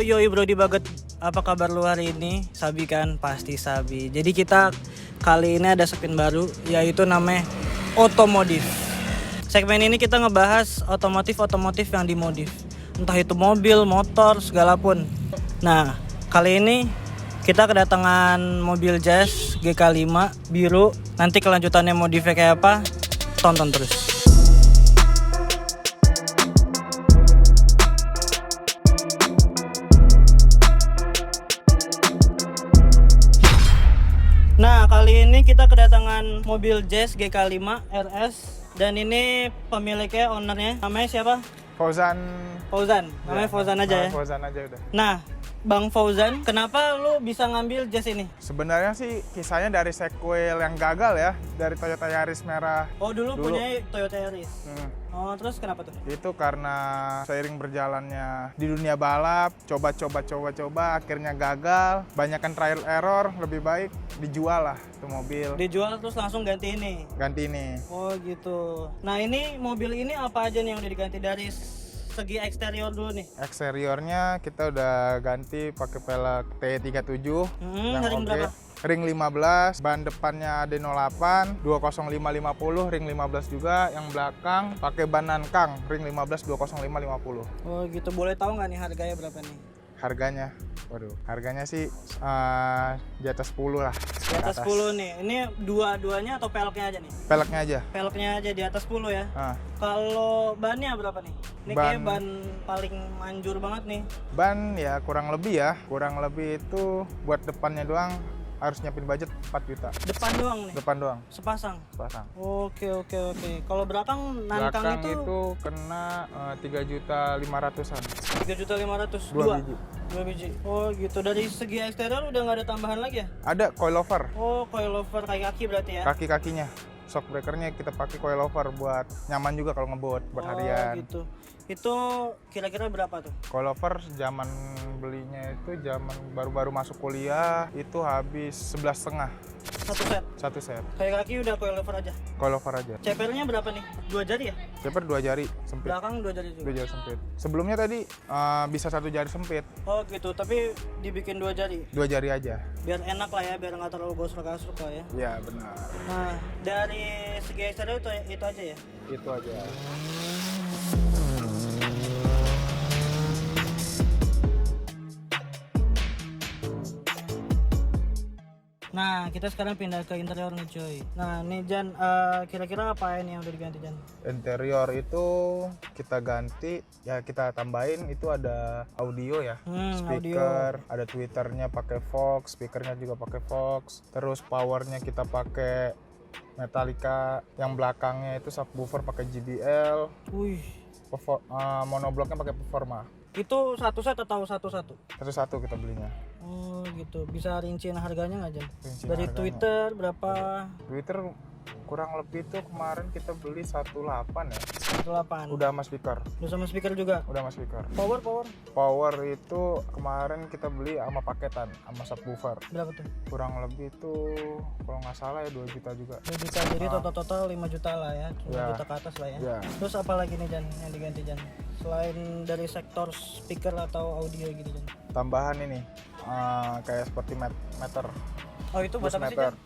Yoi Brody Baget, apa kabar lu hari ini? Sabi kan? Pasti sabi. Jadi kita kali ini ada spin baru, yaitu namanya otomotif. Segmen ini kita ngebahas otomotif yang dimodif. Entah itu mobil, motor, segala pun. Nah, kali ini kita kedatangan mobil Jazz GK5 biru. Nanti kelanjutannya modifnya kayak apa? Tonton terus. Nah, kali ini kita kedatangan mobil Jazz GK5 RS dan ini pemiliknya, ownernya namanya siapa? Fauzan. Namanya Fauzan aja ya. Fauzan aja udah. Nah, Bang Fauzan, kenapa lu bisa ngambil Jazz ini? Sebenarnya sih kisahnya dari sequel yang gagal ya, dari Toyota Yaris merah. Oh, dulu punya Toyota Yaris. Oh, terus kenapa tuh? Itu karena seiring berjalannya di dunia balap, coba akhirnya gagal, banyakkan trial error, lebih baik dijual lah itu mobil. Dijual terus langsung ganti ini. Ganti ini. Oh, gitu. Nah, ini mobil ini apa aja nih yang udah diganti dari segi eksterior dulu nih? Eksteriornya kita udah ganti pakai pelek T37 yang ring oke. berapa? Ring 15, ban depannya D08, 20550, ring 15 juga. Yang belakang pakai ban Nankang, ring 15 20550. Oh gitu, boleh tahu nggak nih harganya berapa nih? Harganya sih di atas 10 lah. Di atas 10 nih, ini dua-duanya atau peleknya aja nih? Peleknya aja. Peleknya aja di atas 10 ya? Kalau bannya berapa nih? Ini kayak ban paling manjur banget nih. Ban ya kurang lebih itu buat depannya doang harus nyiapin budget 4 juta. Depan doang nih? Depan doang. Sepasang? Sepasang. Oke. Kalau belakang Nankang itu kena 3.500.000-an. 3.500.000? 2 biji. Oh gitu. Dari segi eksterior udah nggak ada tambahan lagi ya? Ada coilover. Oh, coilover kaki berarti ya? Kaki-kakinya. Shock breakernya kita pakai coilover buat nyaman juga kalau ngebut buat harian. Gitu. Itu kira-kira berapa tuh? Coilover zaman belinya itu zaman baru-baru masuk kuliah itu habis 11,5. Satu set. Kayak kaki udah coilover aja? Coilover aja. Cepernya berapa nih? 2 jari ya? Ceper 2 jari sempit. Belakang 2 jari juga? 2 jari sempit. Sebelumnya tadi bisa 1 jari sempit. Oh gitu, tapi dibikin 2 jari? 2 jari aja. Biar enak lah ya, biar nggak terlalu gosrok-gasrok lah ya? Iya benar. Nah, dari segi eksterior itu aja ya? Itu aja. Nah, kita sekarang pindah ke interior nih cuy. Nah, nih Jan, kira-kira apa ini yang udah diganti Jan? Interior itu kita ganti, ya kita tambahin itu ada audio ya, speaker, ada tweeternya pakai Vox, speakernya juga pakai Vox, terus powernya kita pakai Metallica, yang belakangnya itu subwoofer pakai JBL, monobloknya pakai Performa. Itu satu set atau satu-satu? Satu-satu kita belinya. Oh gitu, bisa rinciin harganya nggak Jan? Rinciin dari harganya. Twitter berapa? Twitter kurang lebih tuh kemarin kita beli 18 ya. 18. Udah sama speaker. Udah sama speaker juga? Udah sama speaker. Power itu kemarin kita beli sama paketan sama subwoofer. berapa tuh? Kurang lebih tuh kalau nggak salah ya 2 juta juga. 2 juta, jadi total 5 juta lah ya, 5 juta ke atas lah ya. Terus apa lagi nih Jan yang diganti Jan? Selain dari sektor speaker atau audio gitu Jan? Tambahan ini kayak seperti meter. Oh itu buat apa sih Jan?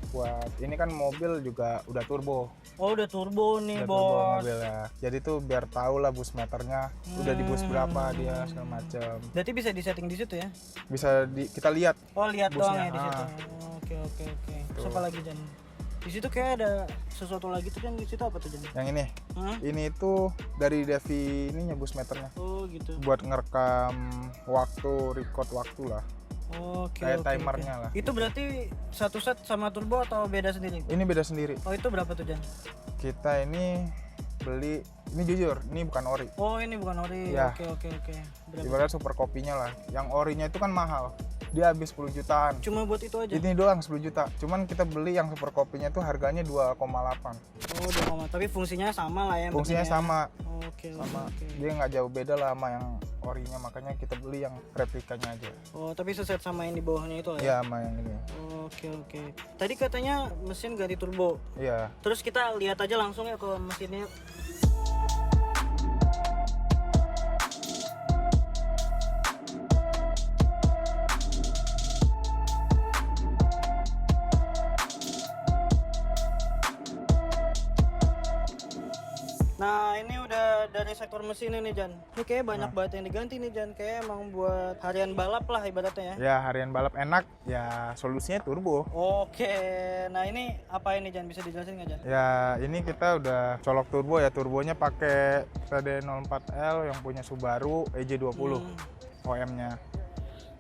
Buat ini kan mobil juga udah turbo. Oh udah turbo nih udah bos. Turbo mobilnya. Jadi tuh biar tahu lah bus meternya udah di bus berapa dia segala macam. Berarti bisa disetting di situ ya? Bisa kita lihat. Oh lihat doang busnya. ya di situ. Oke. Terus apa lagi Jan? Di situ kayak ada sesuatu lagi tuh Jan, di situ apa tuh Jan? Yang ini. Ini itu dari Devi ininya bus meternya. Oh gitu. Buat ngerekam waktu, record waktu lah. Kayak timernya lah. Itu berarti satu set sama turbo atau beda sendiri? Ini beda sendiri. Oh itu berapa tuh Jan? Kita ini beli, ini jujur, ini bukan ori. Oh ini bukan ori. Ya. Oke. Ibarat super kopinya lah. Yang orinya itu kan mahal. Dia habis 10 jutaan. Cuma buat itu aja? Ini doang 10 juta. Cuman kita beli yang super kopinya tuh harganya 2,8. Oh 2, tapi fungsinya sama lah ya? Fungsinya sama. Oke. Dia nggak jauh beda lah sama yang orinya, makanya kita beli yang replikanya aja. Oh tapi seset sama yang di bawahnya itu lah ya? Iya sama yang ini. Oke. Tadi katanya mesin ganti turbo. Iya. Terus kita lihat aja langsung ya ke mesinnya. sektor mesin ini Jan. Ini kayak banyak banget yang diganti nih Jan. Kayak emang buat harian balap lah ibaratnya ya. Ya harian balap enak, ya solusinya turbo. Oke, nah ini apa ini Jan? Bisa dijelasin nggak Jan? Ya ini kita udah colok turbo ya, turbonya pakai TD04L yang punya Subaru EJ20 OM-nya.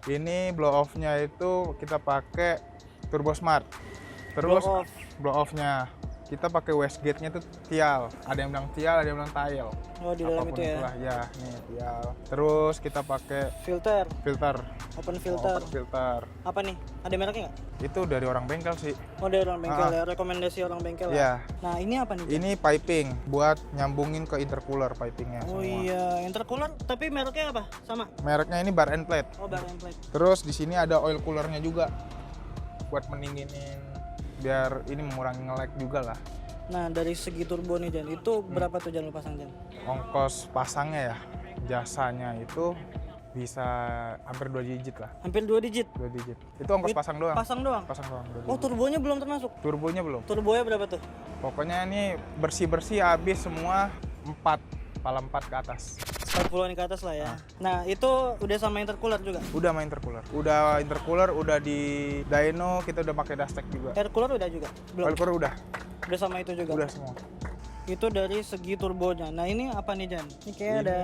Ini blow off-nya itu kita pakai Turbo Smart. Terus blow off-nya kita pakai wastegate-nya tuh Tial. Ada yang bilang Tial, ada yang bilang Tail. Oh di dalam Apapun itu ya. itulah, ya nih Tial. Terus kita pakai Filter, filter. open filter. Open filter. Apa nih? Ada mereknya nggak? Itu dari orang bengkel sih. Oh dari orang bengkel ya, rekomendasi orang bengkel Ya. ya. Nah ini apa nih? Jan? Ini piping buat nyambungin ke intercooler pipingnya Oh semua. iya, intercooler tapi mereknya apa? Sama? Mereknya ini bar and plate. Oh bar and plate. Terus di sini ada oil coolernya juga buat mendinginin biar ini mengurangi nge-lag juga lah. Nah dari segi turbo nih Jan, itu berapa tuh Jan lu pasang Jan? Ongkos pasangnya ya, jasanya itu bisa hampir 2 digit lah. Hampir 2 digit. 2 digit. Itu ongkos pasang doang. Pasang doang? Pasang doang. 2 Oh digit. turbonya belum termasuk? Turbonya belum. Turbonya berapa tuh? Pokoknya ini bersih-bersih habis semua 4, kepala 4 ke atas. 40-an ke atas lah ya. Nah itu udah sama intercooler juga? Udah main intercooler. Udah intercooler, udah di dyno, kita udah pakai dustek juga. Air cooler udah juga? Belum? Oil cooler udah. Udah sama itu juga? Udah semua. Itu dari segi turbonya. Nah ini apa nih Jan? Ini kayak Ini ada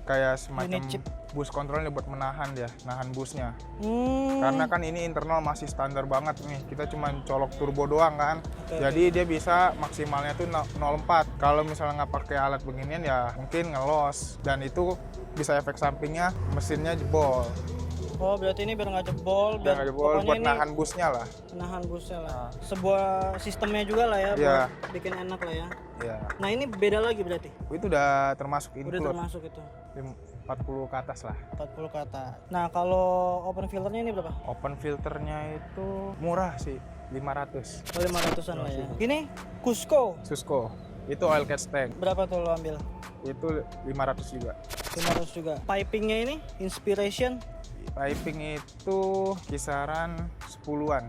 kayak semacam unit chip. bus kontrolnya buat menahan dia, nahan busnya. Hmm. Karena kan ini internal masih standar banget nih, kita cuma colok turbo doang kan. Oke, Jadi dia bisa maksimalnya tuh 0,4. Kalau misalnya nggak pakai alat beginian ya mungkin ngelos, dan itu bisa efek sampingnya mesinnya jebol. Oh berarti ini biar nggak jebol, Biar nggak jebol, pokoknya buat ini nahan busnya lah. nahan busnya lah. Sebuah sistemnya juga lah ya, Iya. buat bikin enak lah ya. Ya, Nah ini beda lagi berarti? itu udah termasuk Udah include termasuk itu? 40 ke atas lah. 40 ke atas. Nah kalau open filternya ini berapa? Open filternya itu murah sih, 500. Oh, 500-an lah ya. Ini Cusco, Susco, itu oil catch tank, berapa tuh lo ambil? itu 500 juga. 500 juga. Pipingnya ini Inspiration Piping itu kisaran 10-an.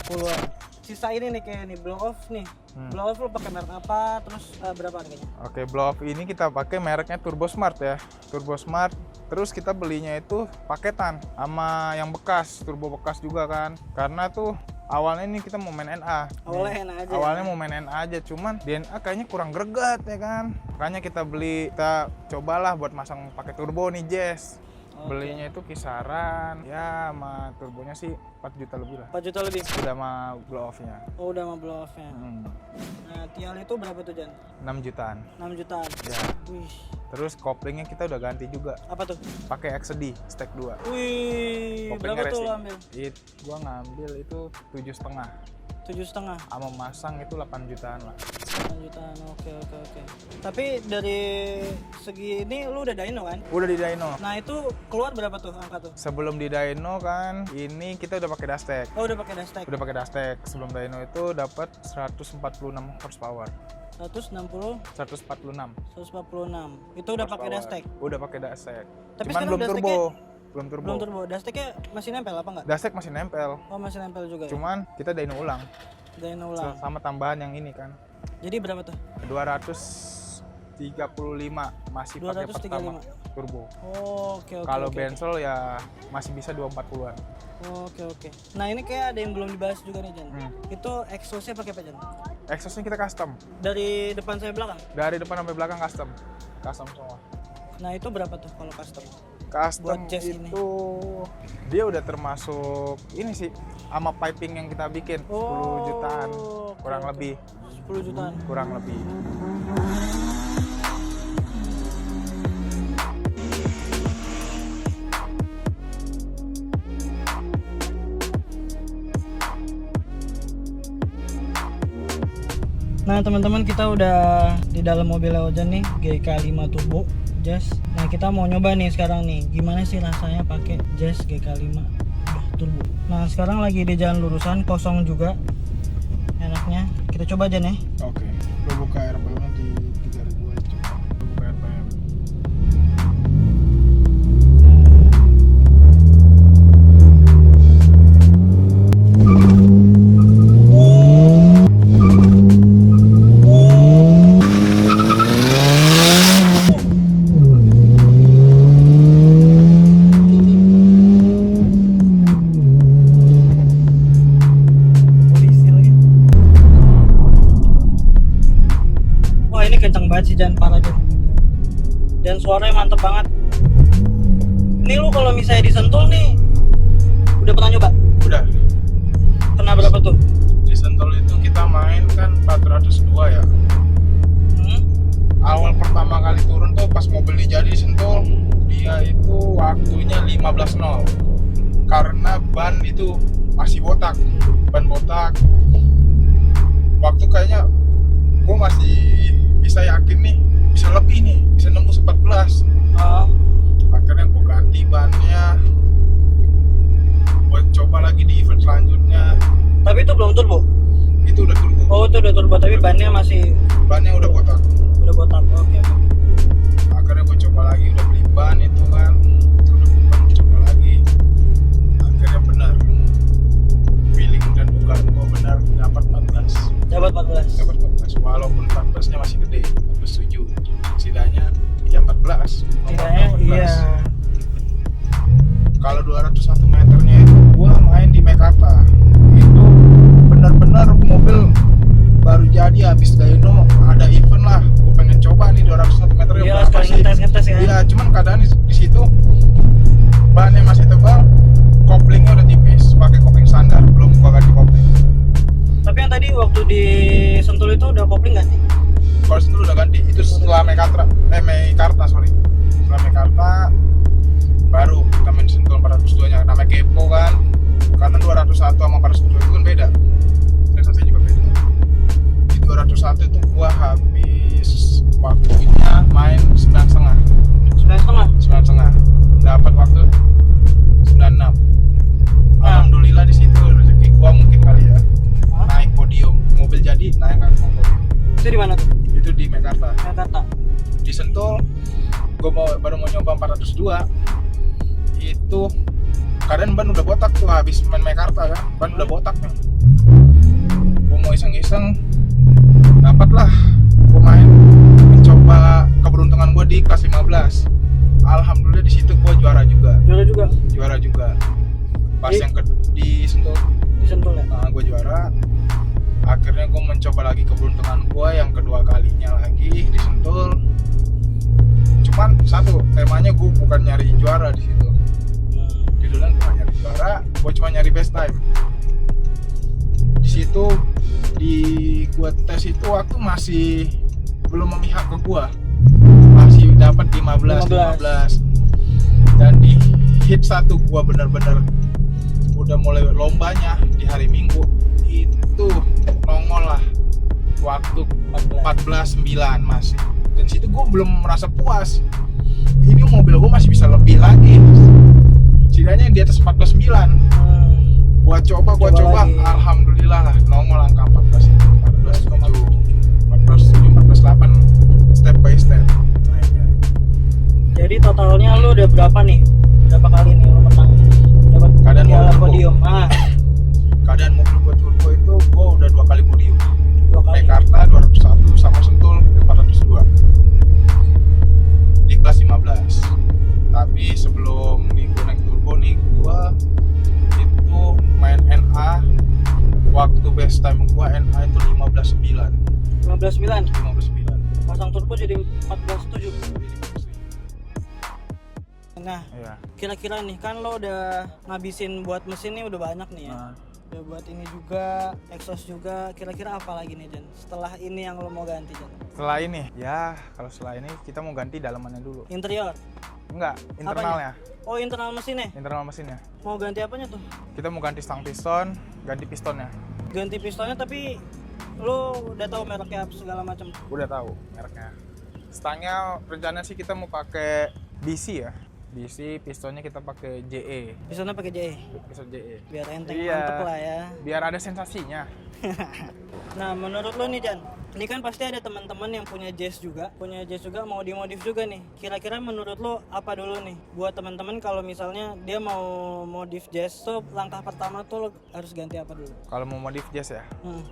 10-an. Sisa ini nih kayak nih blow off nih. Blow off lo pakai merek apa? Terus berapa harganya? Oke, blow off ini kita pakai mereknya Turbo Smart ya. Turbo Smart. Terus kita belinya itu paketan sama yang bekas, turbo bekas juga kan. Karena tuh awalnya ini kita mau main NA. Awalnya NA aja. Awalnya mau main NA aja, cuman di NA kayaknya kurang greget ya kan. Makanya kita beli, kita cobalah buat masang pakai turbo nih Jazz. Belinya itu kisaran ya sama turbonya sih 4 juta lebih lah. 4 juta lebih. Udah sama blow off-nya. Oh udah sama blow off-nya. Nah Tial itu berapa tuh Jan? 6 jutaan. 6 jutaan. Ya. Wih. Terus koplingnya kita udah ganti juga. Apa tuh? Pakai XD Stack 2. Wih. Berapa tuh lo ambil? Gua ngambil itu 7,5. 7,5. Sama masang itu 8 jutaan lah. 8 jutaan. Oke. Tapi dari segi ini lu udah dyno kan? Udah di dyno. Nah itu keluar berapa tuh angka tuh? Sebelum di dyno kan, ini kita udah pakai dustek. Oh udah pakai dustek. Udah pakai dustek. Sebelum dyno itu dapat 146 horsepower. 160, 146. 146. Itu udah pakai horsepower. dustek. Udah pakai dustek. Tapi Cuman sekarang belum turbo. dusteknya- Belum turbo. Belum turbo. Dusteknya masih nempel apa enggak? Dustek masih nempel. Oh masih nempel juga ya? Cuman kita dyno ulang. Dyno ulang. Sama tambahan yang ini kan. Jadi berapa tuh? 235 masih pakai 235. pertama turbo. Oh, oke. Kalau oke. bensol ya masih bisa 240-an. Oke. Nah ini kayak ada yang belum dibahas juga nih Jan. Itu exhaustnya pakai apa Jan? Exhaustnya kita custom. Dari depan sampai belakang? Dari depan sampai belakang custom. Custom semua. Nah itu berapa tuh kalau custom? Custom Buat Jazz itu ini. dia udah termasuk ini sih sama piping yang kita bikin 10 jutaan kurang oke. lebih. 10 jutaan. Kurang lebih. Nah teman-teman kita udah di dalam mobil Ojan nih GK5 Turbo Jazz. Nah kita mau nyoba nih sekarang nih gimana sih rasanya pakai Jazz GK5 udah turbo. Nah sekarang lagi di jalan lurusan kosong juga enaknya. Kita coba aja nih. Oke. Lu buka RPM-nya di 3000 aja. Lu buka RPM. Jan, parah Jan. Dan suaranya mantep banget. Ini lu kalau misalnya disentul nih, udah pernah nyoba? Udah. Kena berapa tuh? Di Sentul itu kita main kan 402 ya. Awal pertama kali turun tuh pas mobil dijadi Sentul, dia itu waktunya 15.0. Karena ban itu masih botak, ban botak. Waktu kayaknya gue masih bisa yakin nih, bisa lebih nih, bisa nembus 14. Akhirnya gue ganti bannya, gue coba lagi di event selanjutnya. Tapi itu belum turbo? Itu udah turbo. Oh itu udah turbo, tapi bannya masih... Bannya udah botak. Udah botak, oke. Akhirnya gue coba lagi, udah beli ban itu kan, udah beli ban, coba lagi. Akhirnya benar, feeling dan dugaan gue benar, dapat 14. Dapat 14. Walaupun 14 nya masih gede, aku setuju. Setidaknya ya 14. Setidaknya iya. Kalau 201 meternya itu gua main di Mekarta. Itu benar-benar mobil baru jadi habis Dyno, ada event lah. Gua pengen coba nih 201 meter Iya, sekali ngetes ya. Iya, cuman keadaan di situ bannya masih tebal, koplingnya udah tipis, pakai kopling standar, belum gua ganti kopling. Tapi yang tadi waktu di Sentul itu udah kopling nggak sih? Kalau Sentul udah ganti, itu setelah Mekarta, Setelah Mekarta baru kita main Sentul 402 nya, namanya kepo kan, karena 201 sama 402 itu kan beda, sensasinya juga beda. Di 201 itu gua habis waktunya main 9,5, dapat waktu 96. Alhamdulillah di situ rezeki gua mungkin kali ya, naik podium, mobil jadi naik podium. Itu di mana tuh? Itu di Mekarta. Di Sentul gua baru mau nyoba 402, itu keadaan ban udah botak tuh, habis main Mekarta kan, ban udah botak nih. Gue mau iseng-iseng, dapat lah. Gue mencoba keberuntungan gue di kelas 15. Alhamdulillah di situ gue juara juga. Pas yang di Sentul. Ya. Nah, gue juara. Akhirnya gue mencoba lagi keberuntungan gue yang kedua kalinya lagi di Sentul. Cuman satu, temanya gue bukan nyari juara di situ. Judulnya gue nyari juara, gue cuma nyari best time. Di situ di gue tes itu waktu masih belum memihak ke gue, masih dapat 15. Dan di hit 1 gue bener-bener udah mulai lombanya di hari Minggu itu nongol lah waktu 14.9 masih. Dan situ gue belum merasa puas, ini mobil gue masih bisa lebih lagi, setidaknya di atas 14.9. Gua coba lagi. Alhamdulillah lah nongol angka 14.7, 14.8 step by step naiknya. Jadi totalnya lu udah berapa nih? Berapa kali nih lu menang? Dapat keadaan podium. Keadaan mobil gua turbo itu gua udah 2 kali podium. 2 kali. Mekarta 201 sama Sentul 402. Di kelas 15. Tapi sebelum gua naik turbo nih, gua itu main NA, waktu best time gua NA itu 15.9. 15.9. Pasang turbo jadi 14.7. Nah, iya. Kira-kira nih kan lo udah ngabisin buat mesin nih udah banyak nih ya. Udah buat ini juga, exhaust juga. Kira-kira apa lagi nih Jan? Setelah ini yang lo mau ganti Jan? Setelah ini? Ya, kalau setelah ini kita mau ganti dalamannya dulu. Interior? Enggak, internalnya. Apanya? Oh, internal mesinnya? Internal mesinnya. Mau ganti apanya tuh? Kita mau ganti stang piston, ganti pistonnya. Ganti pistonnya tapi lo udah tahu mereknya segala macam? Udah tahu mereknya. Stangnya rencananya sih kita mau pakai DC ya. DC, pistonnya kita pakai JE. Pistonnya pakai JE? Piston JE. Biar enteng, mantep lah ya. Biar ada sensasinya. Nah, menurut lo nih Jan, ini kan pasti ada teman-teman yang punya Jazz juga mau dimodif juga nih. Kira-kira menurut lo apa dulu nih buat teman-teman kalau misalnya dia mau modif Jazz tuh langkah pertama tuh lo harus ganti apa dulu? Kalau mau modif Jazz ya?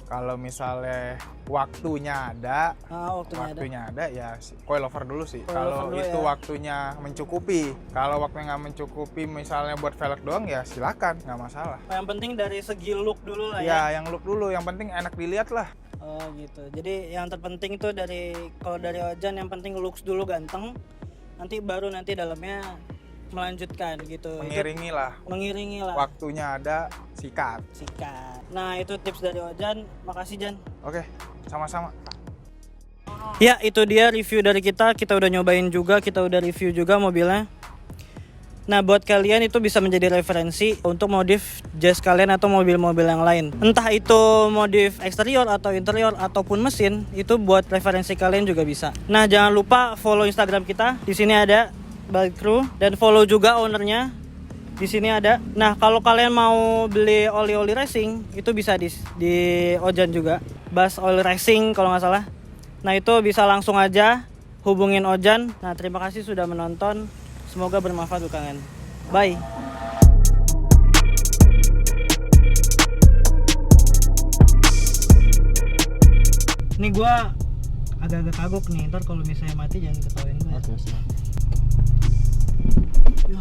Kalau misalnya waktunya ada, waktunya ada ya coilover dulu sih. Kalau itu ya. Waktunya mencukupi. Kalau waktunya nggak mencukupi, misalnya buat velg doang ya silakan, nggak masalah. Yang penting dari segi look dulu lah ya. Ya, yang look dulu. Yang penting enak dilihat lah. Oh gitu. Jadi yang terpenting itu kalau dari Ojan yang penting looks dulu ganteng. Nanti dalamnya melanjutkan gitu. Mengiringi lah. Waktunya ada, sikat. Nah, itu tips dari Ojan. Makasih Jan. Oke, sama-sama. Ya, itu dia review dari kita. Kita udah nyobain juga, kita udah review juga mobilnya. Nah, buat kalian itu bisa menjadi referensi untuk modif Jazz kalian atau mobil-mobil yang lain. Entah itu modif eksterior atau interior ataupun mesin, itu buat referensi kalian juga bisa. Nah, jangan lupa follow Instagram kita. Di sini ada Balik Crew dan follow juga ownernya. Di sini ada. Nah, kalau kalian mau beli oli racing, itu bisa di Ojan juga. Bas Oil Racing kalau nggak salah. Nah, itu bisa langsung aja hubungin Ojan. Nah, terima kasih sudah menonton. Semoga bermanfaat untuk kalian. Bye. Ini gue agak-agak kagok nih. Ntar kalau misalnya mati jangan ketawain gue. Oke, siap. Ya